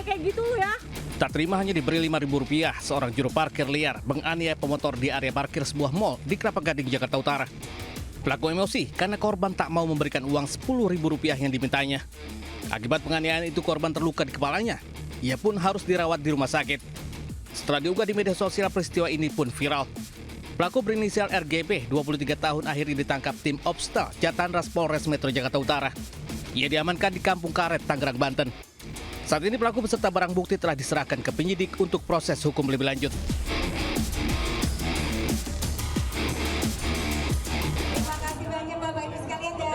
kayak gitu ya. Tak terima hanya diberi Rp5.000, seorang juru parkir liar menganiaya pemotor di area parkir sebuah mal di Kelapa Gading, Jakarta Utara. Pelaku emosi karena korban tak mau memberikan uang Rp10.000 yang dimintanya. Akibat penganiayaan itu korban terluka di kepalanya. Ia pun harus dirawat di rumah sakit. Setelah diunggah di media sosial, peristiwa ini pun viral. Pelaku berinisial RGB, 23 tahun, akhirnya ditangkap tim Opstal Jatanras Polres Metro Jakarta Utara. Ia diamankan di Kampung Karet, Tangerang, Banten. Saat ini pelaku beserta barang bukti telah diserahkan ke penyidik untuk proses hukum lebih lanjut. Terima kasih banyak Bapak Ibu sekalian dan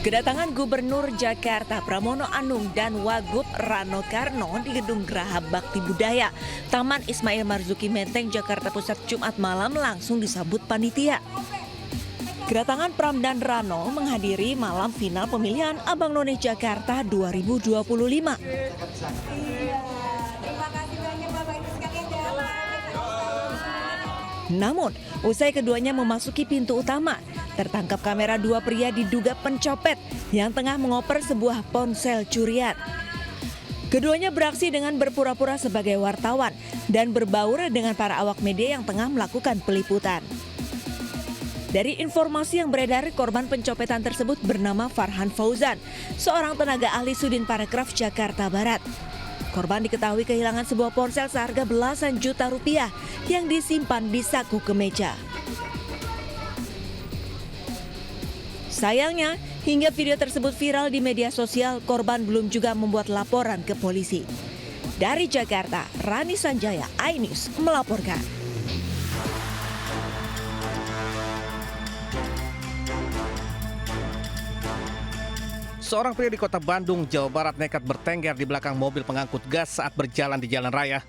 Kedatangan Gubernur Jakarta Pramono Anung dan Wagub Rano Karno di Gedung Geraha Bakti Budaya Taman Ismail Marzuki Menteng, Jakarta Pusat Jumat malam langsung disambut panitia. Kedatangan Pram dan Rano menghadiri malam final pemilihan Abang None Jakarta 2025. terima kasih banyak Bapak Ibu sekalian dan Namun, usai keduanya memasuki pintu utama, tertangkap kamera dua pria diduga pencopet yang tengah mengoper sebuah ponsel curian. Keduanya beraksi dengan berpura-pura sebagai wartawan dan berbaur dengan para awak media yang tengah melakukan peliputan. Dari informasi yang beredar, korban pencopetan tersebut bernama Farhan Fauzan, seorang tenaga ahli Sudin Parekraf Jakarta Barat. Korban diketahui kehilangan sebuah ponsel seharga belasan juta rupiah yang disimpan di saku kemeja. Sayangnya, hingga video tersebut viral di media sosial, korban belum juga membuat laporan ke polisi. Dari Jakarta, Rani Sanjaya, iNews melaporkan. Seorang pria di kota Bandung, Jawa Barat nekat bertengger di belakang mobil pengangkut gas saat berjalan di jalan raya.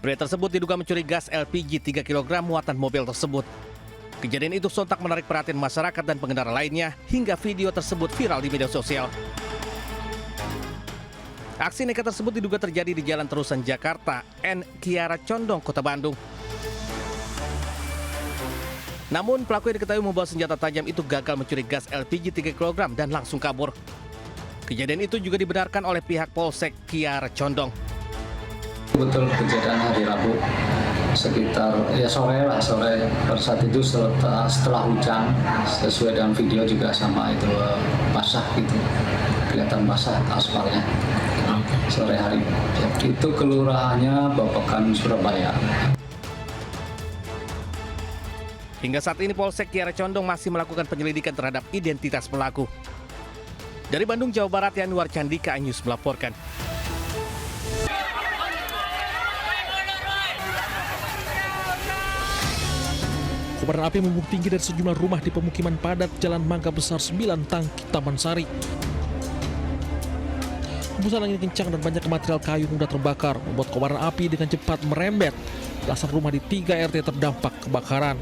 Pria tersebut diduga mencuri gas LPG 3 kg muatan mobil tersebut. Kejadian itu sontak menarik perhatian masyarakat dan pengendara lainnya hingga video tersebut viral di media sosial. Aksi nekat tersebut diduga terjadi di Jalan Terusan Jakarta N. Kiara Condong, Kota Bandung. Namun pelaku yang diketahui membawa senjata tajam itu gagal mencuri gas LPG 3 kg dan langsung kabur. Kejadian itu juga dibenarkan oleh pihak Polsek Kiara Condong. Betul, kejadian hari Rabu sekitar sore pada saat itu setelah hujan, sesuai dengan video juga sama itu basah gitu, kelihatan basah aspalnya sore hari. Itu kelurahannya Babakan, Surabaya. Hingga saat ini Polsek Kiara Condong masih melakukan penyelidikan terhadap identitas pelaku. Dari Bandung, Jawa Barat, Yanuar Candika, iNews melaporkan. Kobaran api membumbung tinggi dari sejumlah rumah di pemukiman padat Jalan Mangga Besar 9, Tangki, Taman Sari. Hembusan angin kencang dan banyak material kayu mudah terbakar membuat kobaran api dengan cepat merembet. Belasan rumah di 3 RT terdampak kebakaran.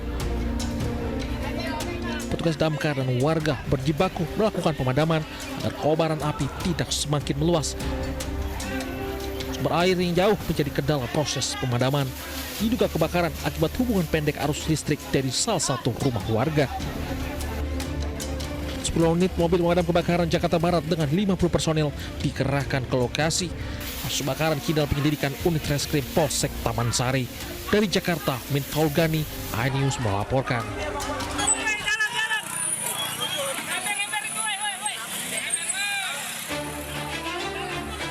Petugas damkar dan warga berjibaku melakukan pemadaman agar kobaran api tidak semakin meluas. Sumber air yang jauh menjadi kendala proses pemadaman. Diduga kebakaran akibat hubungan pendek arus listrik dari salah satu rumah warga. 10 unit mobil pemadam kebakaran Jakarta Barat dengan 50 personel dikerahkan ke lokasi. Kasus kebakaran kini dalam penyelidikan unit reskrim Polsek Taman Sari. Dari Jakarta, Min Faulgani, iNews melaporkan.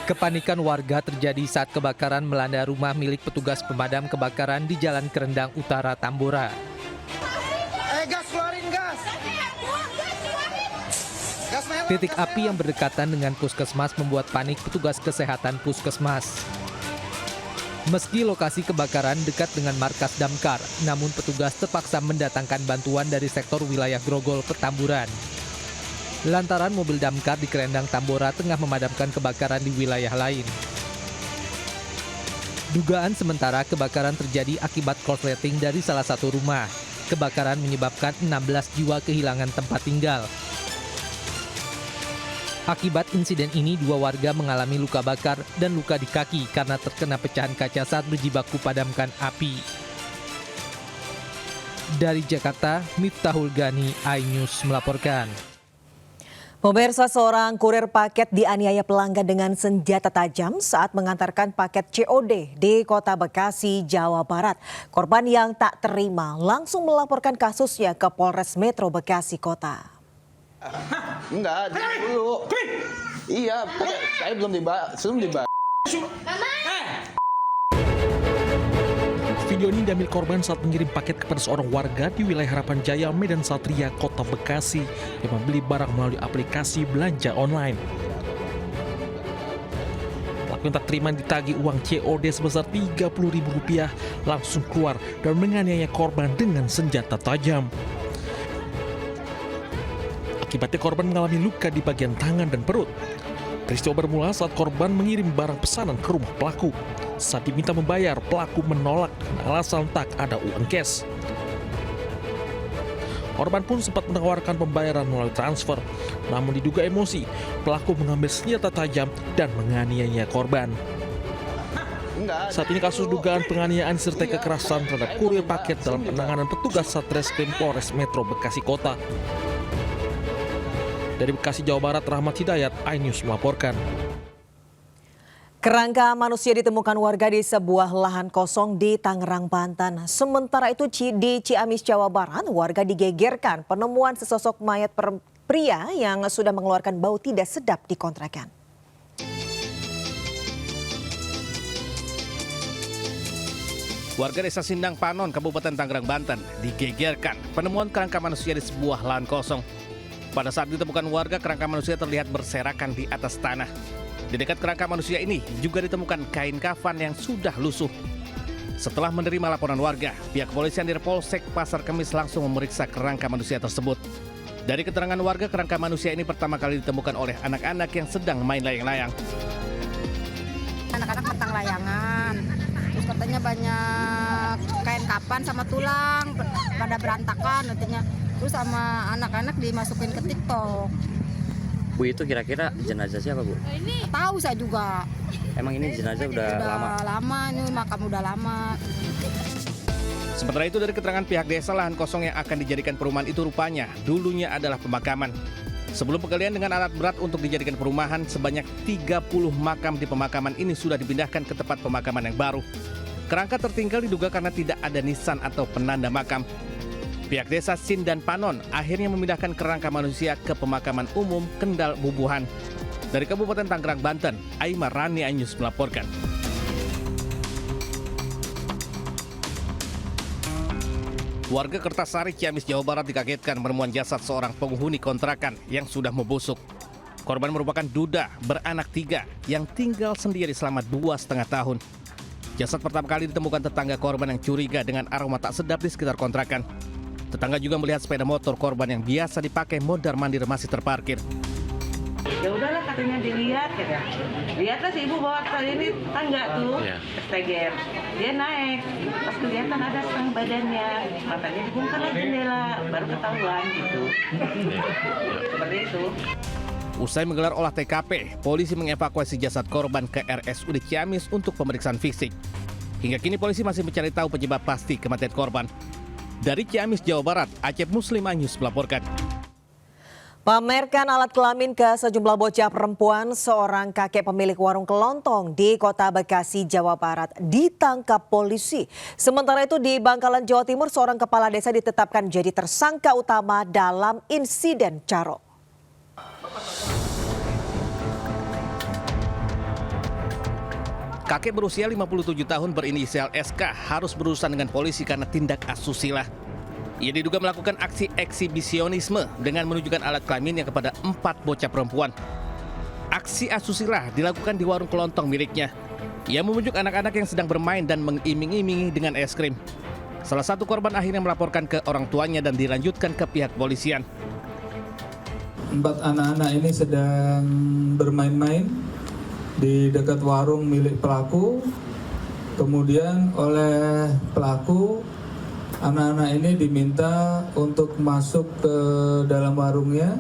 Kepanikan warga terjadi saat kebakaran melanda rumah milik petugas pemadam kebakaran di Jalan Kerendang Utara, Tambora. Titik api yang berdekatan dengan puskesmas membuat panik petugas kesehatan puskesmas. Meski lokasi kebakaran dekat dengan markas damkar, namun petugas terpaksa mendatangkan bantuan dari sektor wilayah Grogol, Petamburan. Lantaran mobil damkar di Kerendang Tambora tengah memadamkan kebakaran di wilayah lain. Dugaan sementara kebakaran terjadi akibat korsleting dari salah satu rumah. Kebakaran menyebabkan 16 jiwa kehilangan tempat tinggal. Akibat insiden ini, 2 warga mengalami luka bakar dan luka di kaki karena terkena pecahan kaca saat berjibaku padamkan api. Dari Jakarta, Miftahul Gani, iNews melaporkan. Pemirsa, seorang kurir paket dianiaya pelanggan dengan senjata tajam saat mengantarkan paket COD di Kota Bekasi, Jawa Barat. Korban yang tak terima langsung melaporkan kasusnya ke Polres Metro Bekasi Kota. Enggak, dulu. Iya, saya belum dibayar. Video ini diambil korban saat mengirim paket kepada seorang warga di wilayah Harapan Jaya, Medan Satria, Kota Bekasi yang membeli barang melalui aplikasi belanja online. Pelaku yang tak terima ditagih uang COD sebesar Rp30.000 langsung keluar dan menganiaya korban dengan senjata tajam. Akibatnya korban mengalami luka di bagian tangan dan perut. Peristiwa bermula saat korban mengirim barang pesanan ke rumah pelaku. Saat diminta membayar, pelaku menolak dengan alasan tak ada uang cash. Korban pun sempat menawarkan pembayaran melalui transfer. Namun diduga emosi, pelaku mengambil senjata tajam dan menganiaya korban. Saat ini kasus dugaan penganiayaan serta kekerasan terhadap kurir paket dalam penanganan petugas Satreskrim Polres Metro Bekasi Kota. Dari Bekasi, Jawa Barat, Rahmat Hidayat, iNews melaporkan. Kerangka manusia ditemukan warga di sebuah lahan kosong di Tangerang, Banten. Sementara itu di Ciamis, Jawa Barat, warga digegerkan penemuan sesosok mayat pria yang sudah mengeluarkan bau tidak sedap di kontrakan. Warga Desa Sindang Panon, Kabupaten Tangerang, Banten digegerkan penemuan kerangka manusia di sebuah lahan kosong. Pada saat ditemukan warga, kerangka manusia terlihat berserakan di atas tanah. Di dekat kerangka manusia ini juga ditemukan kain kafan yang sudah lusuh. Setelah menerima laporan warga, pihak kepolisian di Polsek Pasar Kemis langsung memeriksa kerangka manusia tersebut. Dari keterangan warga, kerangka manusia ini pertama kali ditemukan oleh anak-anak yang sedang main layang-layang. Anak-anak mentang layangan, terus katanya banyak kain kafan sama tulang, pada berantakan katanya. Terus sama anak-anak dimasukin ke TikTok. Bu, itu kira-kira jenazah siapa, Bu? Tahu saya juga. Emang ini jenazah udah lama? Lama, ini makam udah lama. Sementara itu, dari keterangan pihak desa, lahan kosong yang akan dijadikan perumahan itu rupanya dulunya adalah pemakaman. Sebelum penggalian dengan alat berat untuk dijadikan perumahan, sebanyak 30 makam di pemakaman ini sudah dipindahkan ke tempat pemakaman yang baru. Kerangka tertinggal diduga karena tidak ada nisan atau penanda makam. Pihak desa Sindan Panon akhirnya memindahkan kerangka manusia ke pemakaman umum Kendal Bubuhan. Dari Kabupaten Tangerang, Banten, Aimar Rani, iNews melaporkan. Warga Kertasari, Ciamis, Jawa Barat dikagetkan menemukan jasad seorang penghuni kontrakan yang sudah membusuk. Korban merupakan duda beranak 3 yang tinggal sendiri selama 2,5 tahun. Jasad pertama kali ditemukan tetangga korban yang curiga dengan aroma tak sedap di sekitar kontrakan. Tetangga juga melihat sepeda motor korban yang biasa dipakai mondar-mandir masih terparkir. Ya udahlah katanya dilihat ya. Lihatlah si ibu bawa tadi ini tangga tuh, steger. Dia naik, pas kelihatan ada setengah badannya, matanya dibongkar lagi jendela, baru ketahuan gitu. Seperti itu. Usai menggelar olah TKP, polisi mengevakuasi jasad korban ke RSUD Ciamis untuk pemeriksaan fisik. Hingga kini polisi masih mencari tahu penyebab pasti kematian korban. Dari Ciamis, Jawa Barat, Acep Muslim, iNews melaporkan. Pamerkan alat kelamin ke sejumlah bocah perempuan, seorang kakek pemilik warung kelontong di Kota Bekasi, Jawa Barat ditangkap polisi. Sementara itu di Bangkalan, Jawa Timur, seorang kepala desa ditetapkan jadi tersangka utama dalam insiden caro. Kakek berusia 57 tahun berinisial SK harus berurusan dengan polisi karena tindak asusila. Ia diduga melakukan aksi eksibisionisme dengan menunjukkan alat kelaminnya kepada 4 bocah perempuan. Aksi asusila dilakukan di warung kelontong miliknya. Ia memujuk anak-anak yang sedang bermain dan mengiming-imingi dengan es krim. Salah satu korban akhirnya melaporkan ke orang tuanya dan dilanjutkan ke pihak polisian. 4 anak-anak ini sedang bermain-main di dekat warung milik pelaku. Kemudian oleh pelaku, anak-anak ini diminta untuk masuk ke dalam warungnya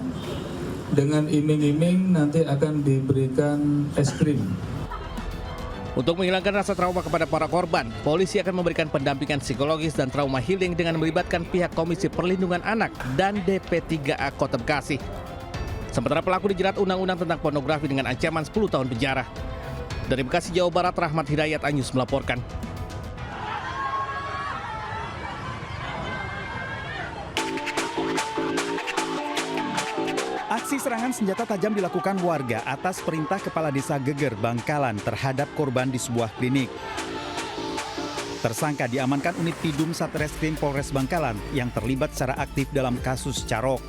dengan iming-iming nanti akan diberikan es krim. Untuk menghilangkan rasa trauma kepada para korban, polisi akan memberikan pendampingan psikologis dan trauma healing dengan melibatkan pihak Komisi Perlindungan Anak dan DP3A Kota Bekasi. Sementara pelaku dijerat undang-undang tentang pornografi dengan ancaman 10 tahun penjara. Dari Bekasi, Jawa Barat, Rahmat Hidayat, iNews melaporkan. Aksi serangan senjata tajam dilakukan warga atas perintah Kepala Desa Geger, Bangkalan terhadap korban di sebuah klinik. Tersangka diamankan unit Pidum Satreskrim Polres Bangkalan yang terlibat secara aktif dalam kasus Carok.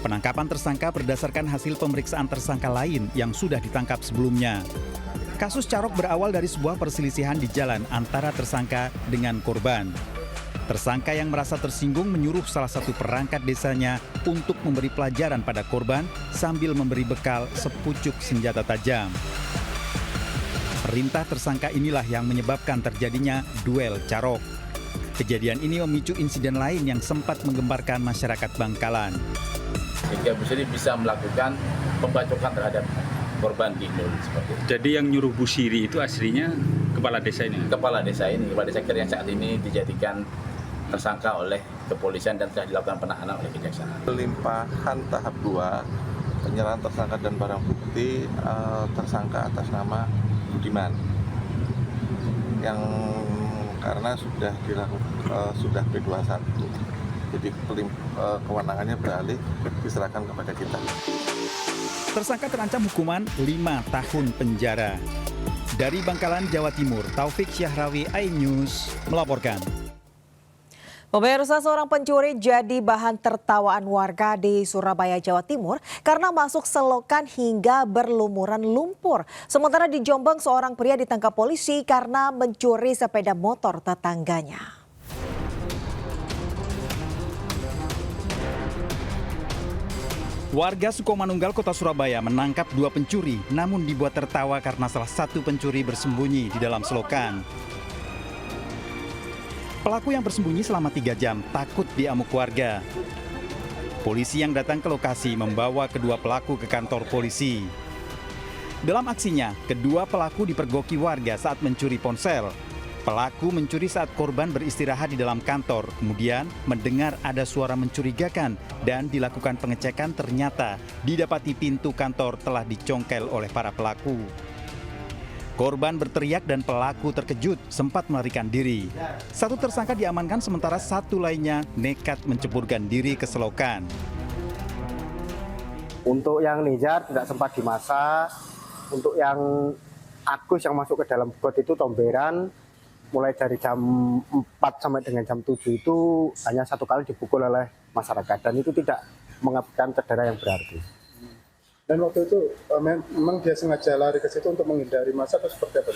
Penangkapan tersangka berdasarkan hasil pemeriksaan tersangka lain yang sudah ditangkap sebelumnya. Kasus Carok berawal dari sebuah perselisihan di jalan antara tersangka dengan korban. Tersangka yang merasa tersinggung menyuruh salah satu perangkat desanya untuk memberi pelajaran pada korban sambil memberi bekal sepucuk senjata tajam. Perintah tersangka inilah yang menyebabkan terjadinya duel Carok. Kejadian ini memicu insiden lain yang sempat menggemparkan masyarakat Bangkalan. Sehingga bisa melakukan pembacokan terhadap korban Dinul seperti itu. Jadi yang nyuruh Bu Siri itu aslinya kepala desa ini? Kepala desa yang saat ini dijadikan tersangka oleh kepolisian dan telah dilakukan penahanan oleh kejaksaan. Limpahan tahap 2, penyerahan tersangka dan barang bukti tersangka atas nama Budiman. Yang karena sudah dilakukan sudah P21. Jadi kewenangannya beralih diserahkan kepada kita. Tersangka terancam hukuman 5 tahun penjara. Dari Bangkalan, Jawa Timur, Taufik Syahrawi, iNews melaporkan. Pemirsa, seorang pencuri jadi bahan tertawaan warga di Surabaya, Jawa Timur karena masuk selokan hingga berlumuran lumpur. Sementara di Jombang, seorang pria ditangkap polisi karena mencuri sepeda motor tetangganya. Warga Sukomanunggal, Kota Surabaya menangkap 2 pencuri namun dibuat tertawa karena salah satu pencuri bersembunyi di dalam selokan. Pelaku yang bersembunyi selama 3 jam takut diamuk warga. Polisi yang datang ke lokasi membawa kedua pelaku ke kantor polisi. Dalam aksinya, kedua pelaku dipergoki warga saat mencuri ponsel. Pelaku mencuri saat korban beristirahat di dalam kantor, kemudian mendengar ada suara mencurigakan dan dilakukan pengecekan, ternyata didapati pintu kantor telah dicongkel oleh para pelaku. Korban berteriak dan pelaku terkejut sempat melarikan diri. Satu tersangka diamankan sementara satu lainnya nekat menceburkan diri ke selokan. Untuk yang Nizar tidak sempat dimasak. Untuk yang Agus yang masuk ke dalam got itu Tomberan, mulai dari jam 4 sampai dengan jam 7 itu hanya 1 kali dipukul oleh masyarakat. Dan itu tidak mengakibatkan cedera yang berarti. Dan waktu itu memang dia sengaja lari ke situ untuk menghindari massa atau seperti apa?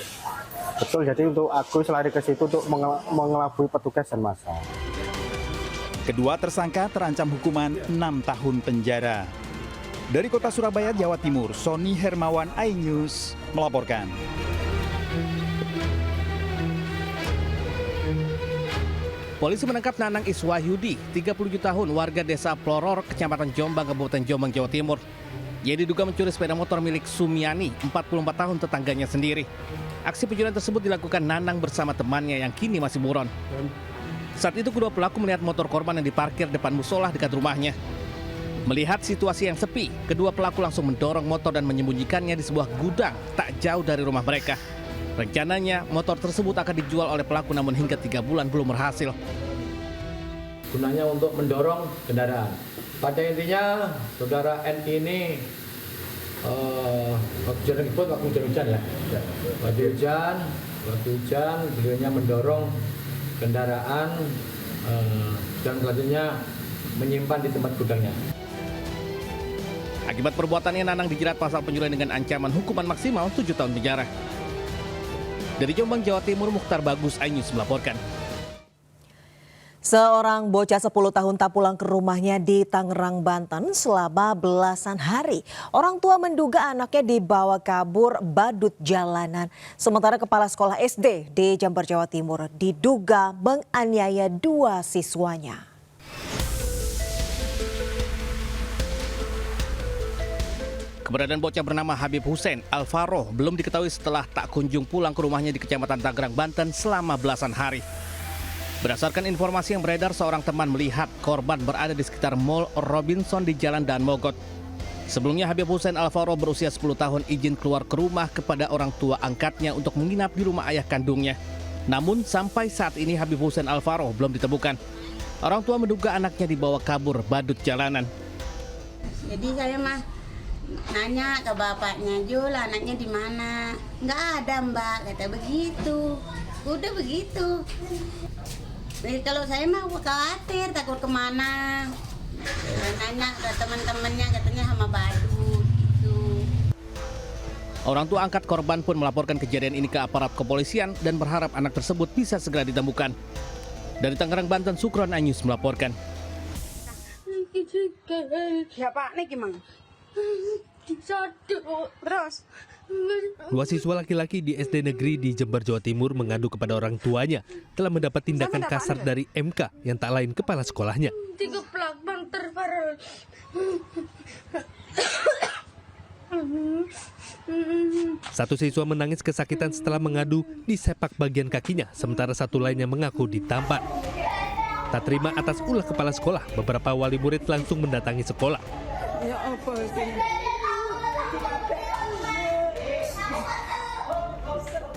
Betul, jadi untuk Agus lari ke situ untuk mengelabui petugas dan massa. Kedua tersangka terancam hukuman 6 tahun penjara. Dari Kota Surabaya, Jawa Timur, Sony Hermawan, iNews melaporkan. Polisi menangkap Nanang Iswahyudi, 37 tahun, warga desa Ploror, Kecamatan Jombang, Kabupaten Jombang, Jawa Timur. Ia diduga mencuri sepeda motor milik Sumiani, 44 tahun, tetangganya sendiri. Aksi pencurian tersebut dilakukan Nanang bersama temannya yang kini masih buron. Saat itu kedua pelaku melihat motor korban yang diparkir depan musola dekat rumahnya. Melihat situasi yang sepi, kedua pelaku langsung mendorong motor dan menyembunyikannya di sebuah gudang tak jauh dari rumah mereka. Rencananya motor tersebut akan dijual oleh pelaku, namun hingga 3 bulan belum berhasil. Gunanya untuk mendorong kendaraan. Pada intinya, saudara N ini waktu hujan ya. Waktu hujan, beliaunya mendorong kendaraan dan selanjutnya menyimpan di tempat gudangnya. Akibat perbuatannya, Nanang dijerat pasal pencurian dengan ancaman hukuman maksimal 7 tahun penjara. Dari Jombang, Jawa Timur, Mukhtar Bagus, iNews melaporkan. Seorang bocah 10 tahun tak pulang ke rumahnya di Tangerang, Banten selama belasan hari. Orang tua menduga anaknya dibawa kabur badut jalanan. Sementara kepala sekolah SD di Jember, Jawa Timur diduga menganiaya 2 siswanya. Keberadaan bocah bernama Habib Hussein Alvaro belum diketahui setelah tak kunjung pulang ke rumahnya di Kecamatan Tangerang, Banten selama belasan hari. Berdasarkan informasi yang beredar, seorang teman melihat korban berada di sekitar Mall Robinson di Jalan Dan Mogot. Sebelumnya Habib Hussein Alvaro berusia 10 tahun izin keluar ke rumah kepada orang tua angkatnya untuk menginap di rumah ayah kandungnya. Namun sampai saat ini Habib Hussein Alvaro belum ditemukan. Orang tua menduga anaknya dibawa kabur badut jalanan. Jadi saya mah nanya ke bapaknya, Jul anaknya di mana? Nggak ada Mbak, kata begitu. Udah begitu. Jadi kalau saya mah khawatir, takut kemana. Nanya ke teman-temannya, katanya sama badut gitu. Orang tua angkat korban pun melaporkan kejadian ini ke aparat kepolisian dan berharap anak tersebut bisa segera ditemukan. Dari Tangerang, Banten, Sukron Anyus melaporkan. Siapa nih gimana? Terus. Dua siswa laki-laki di SD negeri di Jember, Jawa Timur mengadu kepada orang tuanya telah mendapat tindakan kasar dari MK yang tak lain kepala sekolahnya. Satu siswa menangis kesakitan setelah mengadu disepak bagian kakinya, sementara satu lainnya mengaku ditampar. Tak terima atas ulah kepala sekolah, beberapa wali murid langsung mendatangi sekolah. Ya apa sih?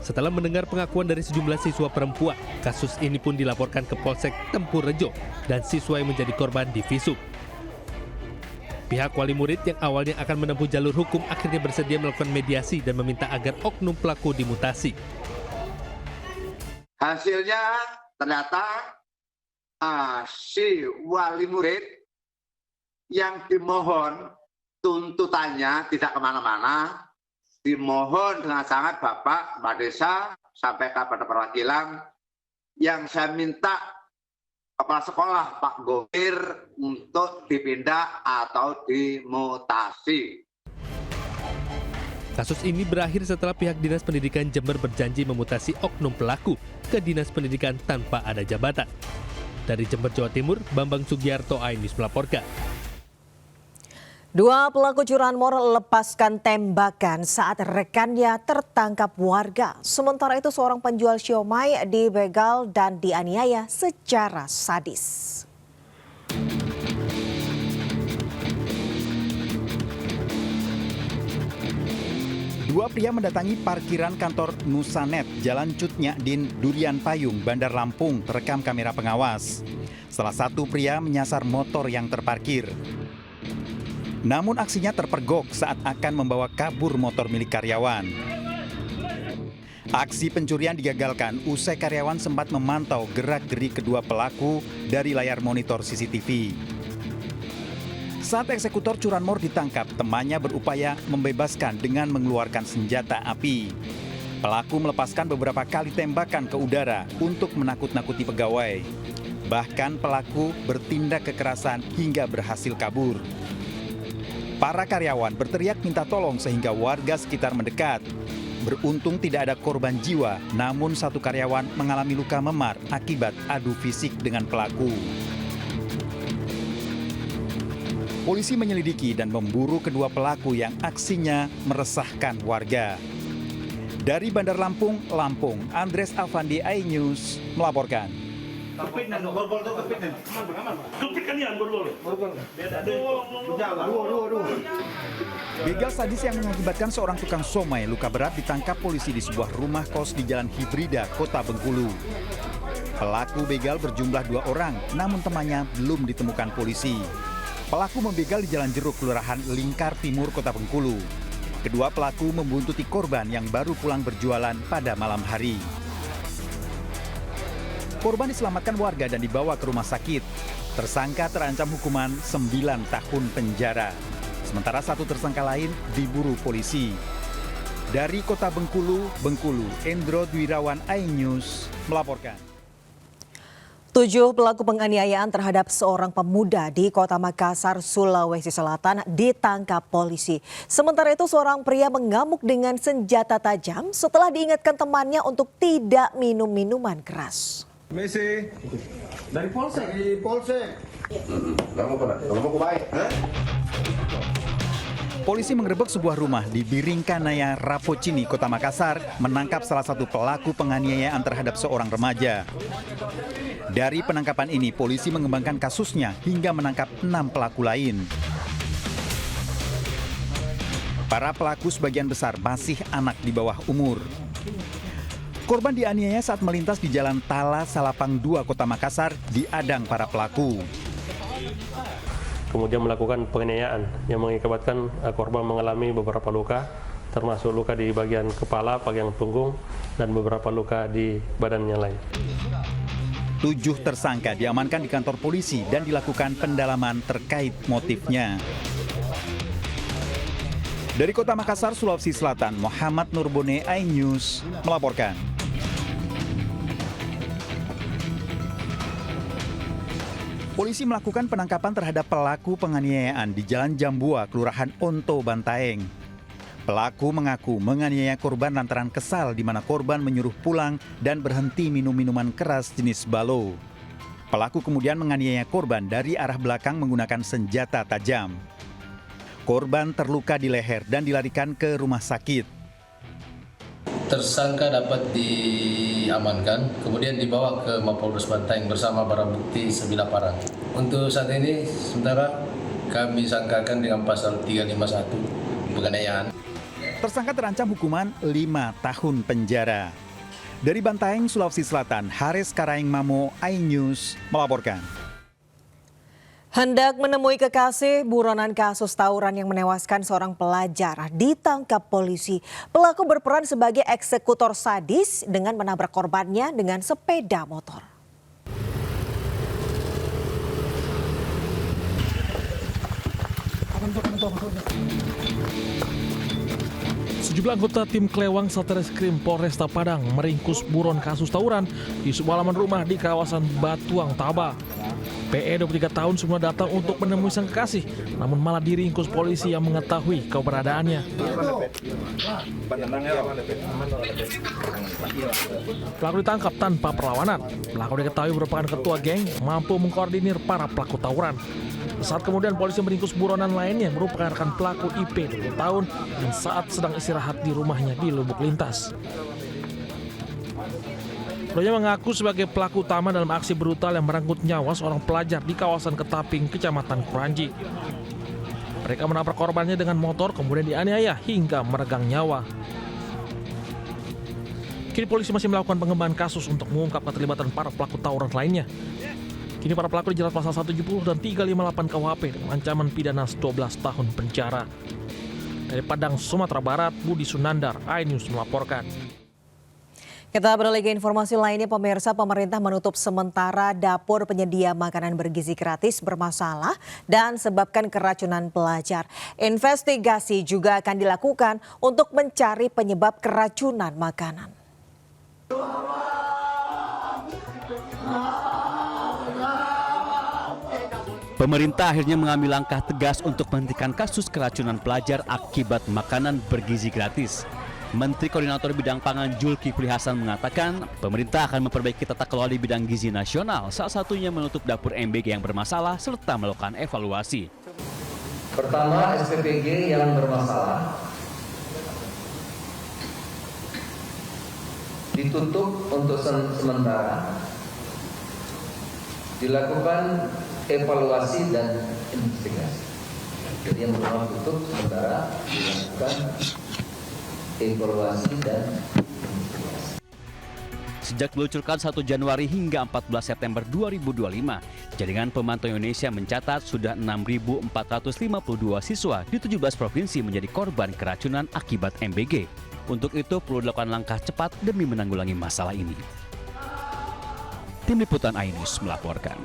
Setelah mendengar pengakuan dari sejumlah siswa perempuan, kasus ini pun dilaporkan ke Polsek Tempur Rejo dan siswa yang menjadi korban divisum. Pihak wali murid yang awalnya akan menempuh jalur hukum akhirnya bersedia melakukan mediasi dan meminta agar oknum pelaku dimutasi. Hasilnya ternyata si wali murid yang dimohon tuntutannya tidak kemana-mana, dimohon dengan sangat Bapak, Mbak Desa, sampai kepada perwakilan yang saya minta kepala sekolah Pak Gopir untuk dipindah atau dimutasi. Kasus ini berakhir setelah pihak Dinas Pendidikan Jember berjanji memutasi oknum pelaku ke Dinas Pendidikan tanpa ada jabatan. Dari Jember, Jawa Timur, Bambang Sugiarto, iNews melaporkan. Dua pelaku curanmor lepaskan tembakan saat rekannya tertangkap warga. Sementara itu seorang penjual siomay dibegal dan dianiaya secara sadis. Dua pria mendatangi parkiran kantor Nusanet, Jalan Cut Nyakdin, Durian Payung, Bandar Lampung, terekam kamera pengawas. Salah satu pria menyasar motor yang terparkir. Namun aksinya terpergok saat akan membawa kabur motor milik karyawan. Aksi pencurian digagalkan usai karyawan sempat memantau gerak-gerik kedua pelaku dari layar monitor CCTV. Saat eksekutor curanmor ditangkap, temannya berupaya membebaskan dengan mengeluarkan senjata api. Pelaku melepaskan beberapa kali tembakan ke udara untuk menakut-nakuti pegawai. Bahkan pelaku bertindak kekerasan hingga berhasil kabur. Para karyawan berteriak minta tolong sehingga warga sekitar mendekat. Beruntung tidak ada korban jiwa, namun satu karyawan mengalami luka memar akibat adu fisik dengan pelaku. Polisi menyelidiki dan memburu kedua pelaku yang aksinya meresahkan warga. Dari Bandar Lampung, Andres Avandi, iNews melaporkan. Begal sadis yang mengakibatkan seorang tukang somai luka berat ditangkap polisi di sebuah rumah kos di Jalan Hibrida, Kota Bengkulu. Pelaku begal berjumlah 2 orang, namun temannya belum ditemukan polisi. Pelaku membegal di Jalan Jeruk, Kelurahan Lingkar Timur, Kota Bengkulu. Kedua pelaku membuntuti korban yang baru pulang berjualan pada malam hari. Korban diselamatkan warga dan dibawa ke rumah sakit. Tersangka terancam hukuman 9 tahun penjara. Sementara satu tersangka lain diburu polisi. Dari Kota Bengkulu, Endro Dwirawan, iNews melaporkan. 7 pelaku penganiayaan terhadap seorang pemuda di Kota Makassar, Sulawesi Selatan ditangkap polisi. Sementara itu seorang pria mengamuk dengan senjata tajam setelah diingatkan temannya untuk tidak minum minuman keras. Messi dari Polsek. Polisi mengerebek sebuah rumah di Biringkanaya, Rapocini, Kota Makassar, menangkap salah satu pelaku penganiayaan terhadap seorang remaja. Dari penangkapan ini, polisi mengembangkan kasusnya hingga menangkap 6 pelaku lain. Para pelaku sebagian besar masih anak di bawah umur. Korban dianiaya saat melintas di Jalan Tala Salapang 2, Kota Makassar, diadang para pelaku. Kemudian melakukan penganiayaan yang mengakibatkan korban mengalami beberapa luka, termasuk luka di bagian kepala, bagian punggung, dan beberapa luka di badan yang lain. 7 tersangka diamankan di kantor polisi dan dilakukan pendalaman terkait motifnya. Dari Kota Makassar, Sulawesi Selatan, Muhammad Nurbone, iNews melaporkan. Polisi melakukan penangkapan terhadap pelaku penganiayaan di Jalan Jambua, Kelurahan Onto, Bantaeng. Pelaku mengaku menganiaya korban lantaran kesal di mana korban menyuruh pulang dan berhenti minum minuman keras jenis balo. Pelaku kemudian menganiaya korban dari arah belakang menggunakan senjata tajam. Korban terluka di leher dan dilarikan ke rumah sakit. Tersangka dapat diamankan, kemudian dibawa ke Mapolres Bantaeng bersama barang bukti sebilah parang. Untuk saat ini, sementara kami sangkakan dengan pasal 351 penganiayaan. Tersangka terancam hukuman 5 tahun penjara. Dari Bantaeng, Sulawesi Selatan, Haris Karaeng Mamo, iNews melaporkan. Hendak menemui kekasih, buronan kasus tawuran yang menewaskan seorang pelajar ditangkap polisi. Pelaku berperan sebagai eksekutor sadis dengan menabrak korbannya dengan sepeda motor. Sejumlah anggota tim Klewang Satreskrim Polresta Padang meringkus buron kasus tawuran di sebuah halaman rumah di kawasan Batuang, Taba. PE 23 tahun semua datang untuk menemui sang kekasih, namun malah diringkus polisi yang mengetahui keberadaannya. Pelaku ditangkap tanpa perlawanan. Pelaku diketahui merupakan ketua geng, mampu mengkoordinir para pelaku tawuran. Saat kemudian polisi meringkus buronan lainnya merupakan rekan pelaku IP 20 tahun yang saat sedang istirahat di rumahnya di Lubuk Lintas. Keduanya mengaku sebagai pelaku utama dalam aksi brutal yang merenggut nyawa seorang pelajar di kawasan Ketaping, Kecamatan Kuranji. Mereka menabrak korbannya dengan motor kemudian dianiaya hingga meregang nyawa. Kini polisi masih melakukan pengembangan kasus untuk mengungkap keterlibatan para pelaku tawuran lainnya. Kini para pelaku dijerat pasal 170 dan 358 KUHP dengan ancaman pidana 12 tahun penjara. Dari Padang, Sumatera Barat, Budi Sunandar, iNews melaporkan. Kita beralih ke informasi lainnya, pemirsa. Pemerintah menutup sementara dapur penyedia makanan bergizi gratis bermasalah dan sebabkan keracunan pelajar. Investigasi juga akan dilakukan untuk mencari penyebab keracunan makanan. Pemerintah akhirnya mengambil langkah tegas untuk menghentikan kasus keracunan pelajar akibat makanan bergizi gratis. Menteri Koordinator Bidang Pangan Zulkifli Hasan mengatakan pemerintah akan memperbaiki tata kelola di bidang gizi nasional, salah satunya menutup dapur MBG yang bermasalah serta melakukan evaluasi. Pertama, SPPG yang bermasalah ditutup untuk sementara, dilakukan evaluasi dan investigasi. Jadi yang pertama tutup sementara, dilakukan evaluasi dan investigasi. Sejak diluncurkan 1 Januari hingga 14 September 2025, Jaringan Pemantau Indonesia mencatat sudah 6.452 siswa di 17 provinsi menjadi korban keracunan akibat MBG. Untuk itu perlu dilakukan langkah cepat demi menanggulangi masalah ini. Tim Liputan iNews melaporkan.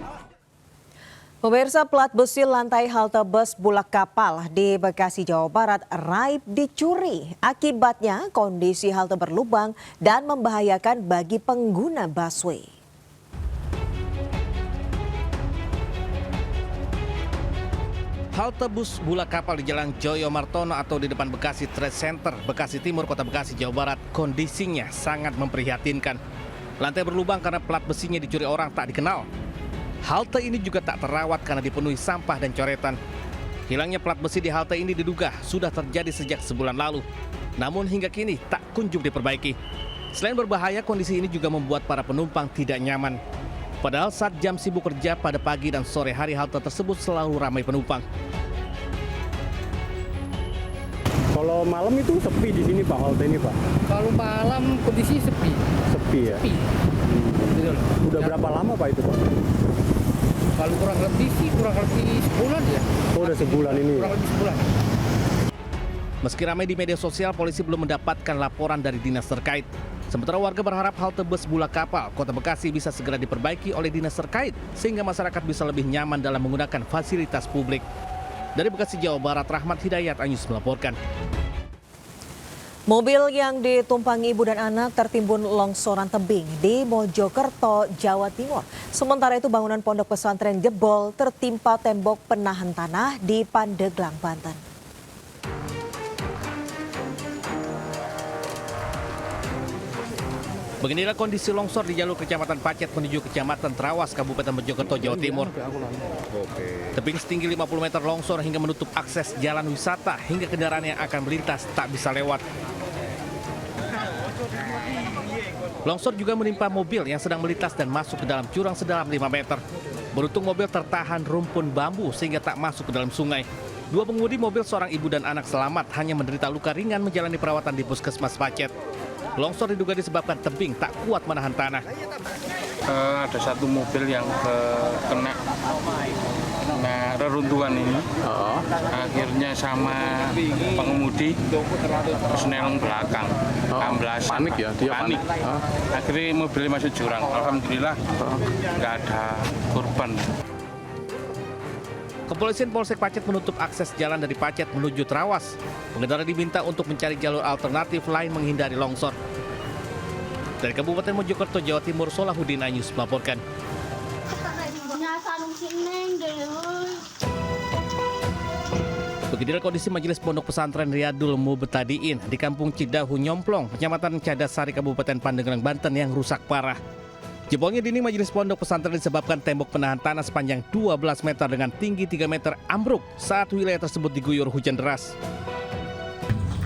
Pemirsa, plat besi lantai halte bus Bulak Kapal di Bekasi, Jawa Barat raib dicuri. Akibatnya kondisi halte berlubang dan membahayakan bagi pengguna busway. Halte bus Bulak Kapal di Jalan Joyo Martono atau di depan Bekasi Trade Center, Bekasi Timur, Kota Bekasi, Jawa Barat, kondisinya sangat memprihatinkan. Lantai berlubang karena plat besinya dicuri orang tak dikenal. Halte ini juga tak terawat karena dipenuhi sampah dan coretan. Hilangnya plat besi di halte ini diduga sudah terjadi sejak sebulan lalu. Namun hingga kini tak kunjung diperbaiki. Selain berbahaya, kondisi ini juga membuat para penumpang tidak nyaman. Padahal saat jam sibuk kerja pada pagi dan sore hari halte tersebut selalu ramai penumpang. Kalau malam itu sepi di sini Pak, halte ini Pak? Kalau malam kondisi sepi. Sepi ya? Sepi. Udah berapa lama Pak itu Pak? Kalau kurang lebih sebulan ya. Oh, udah sebulan ini? Kurang lebih sebulan. Meski ramai di media sosial, polisi belum mendapatkan laporan dari dinas terkait. Sementara warga berharap halte bus Bula Kapal, Kota Bekasi bisa segera diperbaiki oleh dinas terkait sehingga masyarakat bisa lebih nyaman dalam menggunakan fasilitas publik. Dari Bekasi, Jawa Barat, Rahmat Hidayat, Anyus melaporkan. Mobil yang ditumpangi ibu dan anak tertimbun longsoran tebing di Mojokerto, Jawa Timur. Sementara itu bangunan pondok pesantren jebol tertimpa tembok penahan tanah di Pandeglang, Banten. Beginilah kondisi longsor di jalur Kecamatan Pacet menuju Kecamatan Trawas, Kabupaten Mojokerto, Jawa Timur. Tebing setinggi 50 meter longsor hingga menutup akses jalan wisata hingga kendaraan yang akan melintas tak bisa lewat. Longsor juga menimpa mobil yang sedang melintas dan masuk ke dalam jurang sedalam 5 meter. Beruntung mobil tertahan rumpun bambu sehingga tak masuk ke dalam sungai. Dua pengemudi mobil, seorang ibu dan anak selamat, hanya menderita luka ringan menjalani perawatan di Puskesmas Pacet. Longsor diduga disebabkan tebing tak kuat menahan tanah. Ada satu mobil yang kena reruntuhan ini. Akhirnya sama pengemudi senelong belakang. Panik ya? Dia panik. Akhirnya mobilnya masuk jurang. Alhamdulillah nggak ada korban. Kepolisian Polsek Pacet menutup akses jalan dari Pacet menuju Trawas. Pengendara diminta untuk mencari jalur alternatif lain menghindari longsor. Dari Kabupaten Mojokerto, Jawa Timur, Solahuddin, Anyus melaporkan. Beginilah kondisi Majelis Pondok Pesantren Riyadul Mubtadiin di Kampung Cidahu Nyomplong, Kecamatan Cadasari, Kabupaten Pandeglang, Banten yang rusak parah. Jebolnya dinding majelis pondok pesantren disebabkan tembok penahan tanah sepanjang 12 meter dengan tinggi 3 meter ambruk saat wilayah tersebut diguyur hujan deras.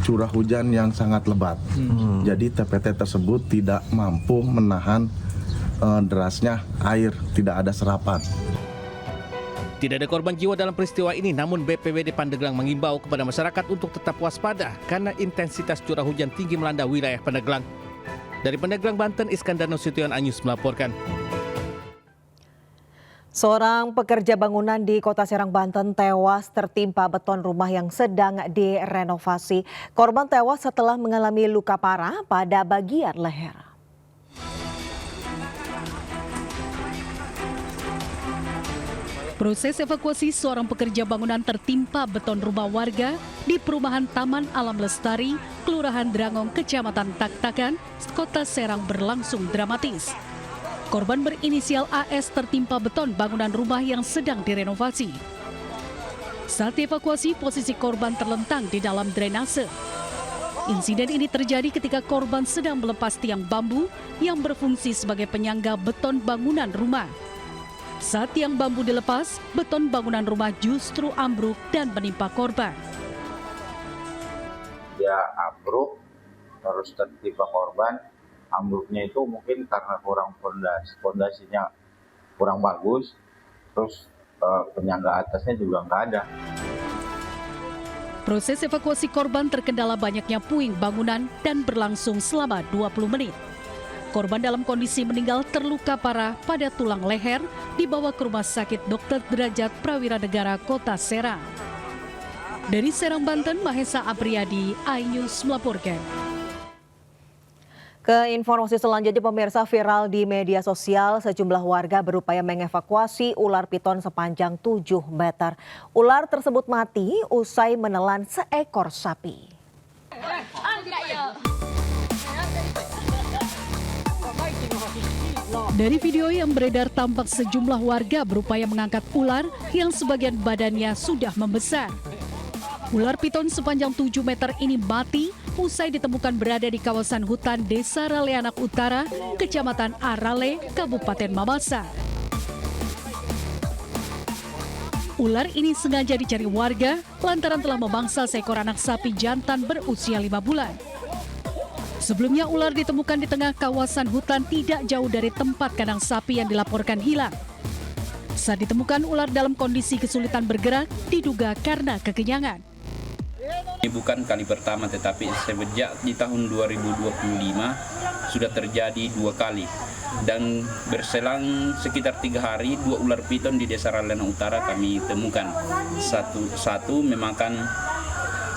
Curah hujan yang sangat lebat, jadi TPT tersebut tidak mampu menahan derasnya air, tidak ada serapan. Tidak ada korban jiwa dalam peristiwa ini, namun BPBD Pandeglang mengimbau kepada masyarakat untuk tetap waspada karena intensitas curah hujan tinggi melanda wilayah Pandeglang. Dari Pandeglang, Banten, Iskandar Nasution, Anyus melaporkan. Seorang pekerja bangunan di Kota Serang, Banten tewas tertimpa beton rumah yang sedang direnovasi. Korban tewas setelah mengalami luka parah pada bagian leher. Proses evakuasi seorang pekerja bangunan tertimpa beton rumah warga di perumahan Taman Alam Lestari, Kelurahan Drangong, Kecamatan Tak-Takan, Kota Serang berlangsung dramatis. Korban berinisial AS tertimpa beton bangunan rumah yang sedang direnovasi. Saat dievakuasi, posisi korban terlentang di dalam drainase. Insiden ini terjadi ketika korban sedang melepas tiang bambu yang berfungsi sebagai penyangga beton bangunan rumah. Saat tiang bambu dilepas, beton bangunan rumah justru ambruk dan menimpa korban. Dia ambruk, terus tertimpa korban. Ambruknya itu mungkin karena kurang fondasinya kurang bagus, terus penyangga atasnya juga nggak ada. Proses evakuasi korban terkendala banyaknya puing bangunan dan berlangsung selama 20 menit. Korban dalam kondisi meninggal terluka parah pada tulang leher dibawa ke Rumah Sakit Dr. Derajat Prawira Negara Kota Serang. Dari Serang, Banten, Mahesa Apriyadi, iNews melaporkan. Ke informasi selanjutnya, pemirsa, viral di media sosial, sejumlah warga berupaya mengevakuasi ular piton sepanjang 7 meter. Ular tersebut mati usai menelan seekor sapi. Dari video yang beredar tampak sejumlah warga berupaya mengangkat ular yang sebagian badannya sudah membesar. Ular piton sepanjang 7 meter ini mati usai ditemukan berada di kawasan hutan Desa Raleanak Utara, Kecamatan Arale, Kabupaten Mamasa. Ular ini sengaja dicari warga lantaran telah memangsa seekor anak sapi jantan berusia 5 bulan. Sebelumnya ular ditemukan di tengah kawasan hutan tidak jauh dari tempat kandang sapi yang dilaporkan hilang. Saat ditemukan ular dalam kondisi kesulitan bergerak, diduga karena kekenyangan. Ini bukan kali pertama, tetapi sejak di tahun 2025 sudah terjadi 2 kali. Dan berselang sekitar 3 hari, 2 ular piton di Desa Ralena Utara kami temukan. Satu memakan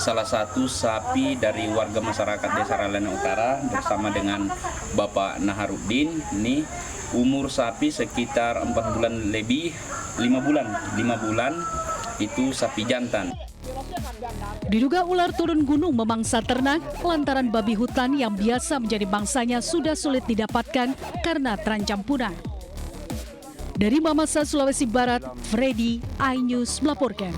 salah satu sapi dari warga masyarakat Desa Ralena Utara bersama dengan Bapak Naharuddin. Ini umur sapi sekitar 4 bulan lebih, 5 bulan itu sapi jantan. Diduga ular turun gunung memangsa ternak lantaran babi hutan yang biasa menjadi bangsanya sudah sulit didapatkan karena terancam punah. Dari Mamasa, Sulawesi Barat, Freddy, iNews melaporkan.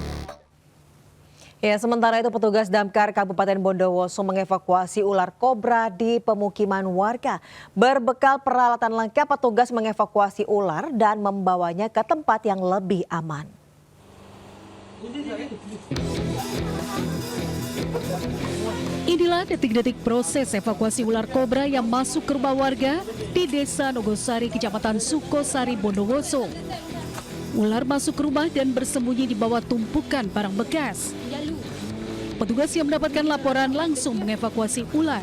Ya, sementara itu petugas Damkar Kabupaten Bondowoso mengevakuasi ular kobra di pemukiman warga. Berbekal peralatan lengkap, petugas mengevakuasi ular dan membawanya ke tempat yang lebih aman. Inilah detik-detik proses evakuasi ular kobra yang masuk ke rumah warga di Desa Nogosari, Kecamatan Sukosari, Bondowoso. Ular masuk ke rumah dan bersembunyi di bawah tumpukan barang bekas. Petugas yang mendapatkan laporan langsung mengevakuasi ular.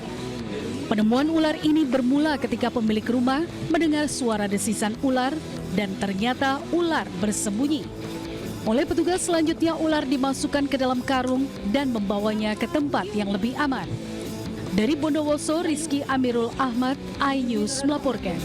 Penemuan ular ini bermula ketika pemilik rumah mendengar suara desisan ular dan ternyata ular bersembunyi. Oleh petugas selanjutnya ular dimasukkan ke dalam karung dan membawanya ke tempat yang lebih aman. Dari Bondowoso, Rizky Amirul Ahmad, iNews melaporkan.